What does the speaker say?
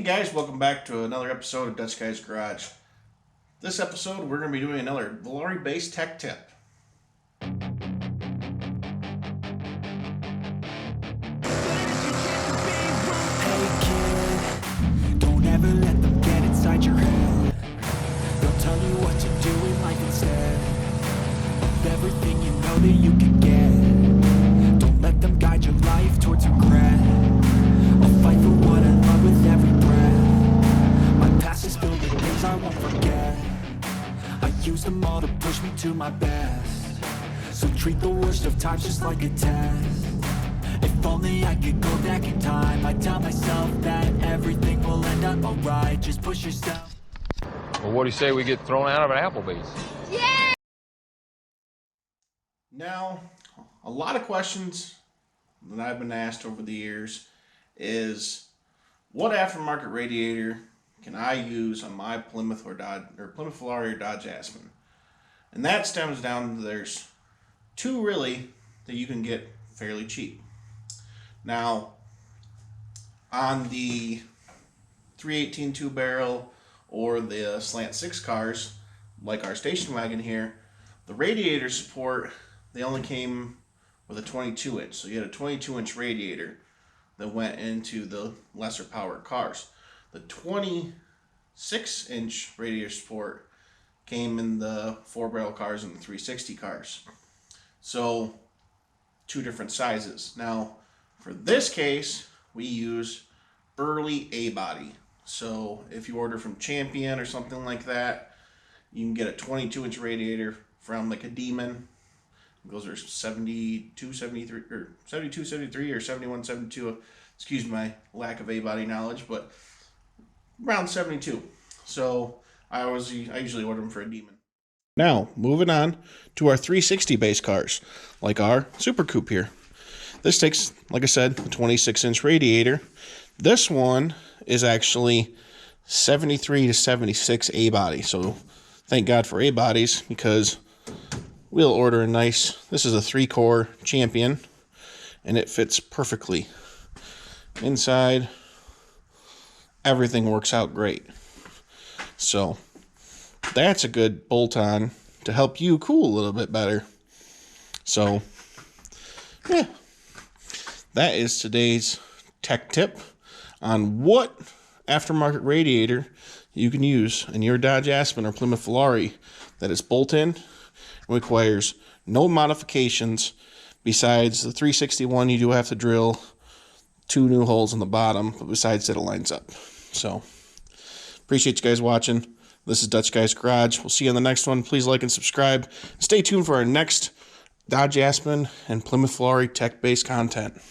guys, welcome back to another episode of Dutch Guy's Garage. This episode, we're going to be doing another Volare-based tech tip. Don't ever let them get inside your head. They'll tell you what to do in life instead of everything you know that you can get. Don't let them guide your life towards regret. I'll fight for what I love with every breath. My past is filled with things I won't forget. I use them all to push me to my best. So treat the worst of times just like a test. If only I could go back in time, I'd tell myself that everything will end up alright. Just push yourself. Well, what do you say we get thrown out of an Applebee's? Yeah! Now, a lot of questions that I've been asked over the years is, what aftermarket radiator can I use on my Plymouth Volare or Dodge Aspen? And that stems down to there's two really that you can get fairly cheap. Now, on the 318 2-barrel or the slant 6 cars, like our station wagon here, the radiator support, they only came with a 22-inch. So you had a 22-inch radiator that went into the lesser power cars. The 26-inch radiator support came in the 4-barrel cars and the 360 cars. So, two different sizes. Now, for this case, we use early A-body. So if you order from Champion or something like that, you can get a 22-inch radiator from like a Demon. Those are 72, 73, or 72, 73, or 71, 72. Excuse my lack of A-body knowledge, but around 72. So I usually order them for a Demon. Now, moving on to our 360 base cars, like our Super Coupe here. This takes, like I said, a 26-inch radiator. This one is actually 73 to 76 A-body. So thank God for A-bodies, because we'll order a nice, this is a 3-core Champion, and it fits perfectly. Inside, everything works out great. So that's a good bolt-on to help you cool a little bit better. So, yeah. That is today's tech tip on what aftermarket radiator you can use in your Dodge Aspen or Plymouth Volare that is bolt-in and requires no modifications. Besides the 361, you do have to drill 2 new holes in the bottom, but besides that, it lines up. So, appreciate you guys watching. This is Dutch Guy's Garage. We'll see you on the next one. Please like and subscribe. Stay tuned for our next Dodge Aspen and Plymouth Volare tech-based content.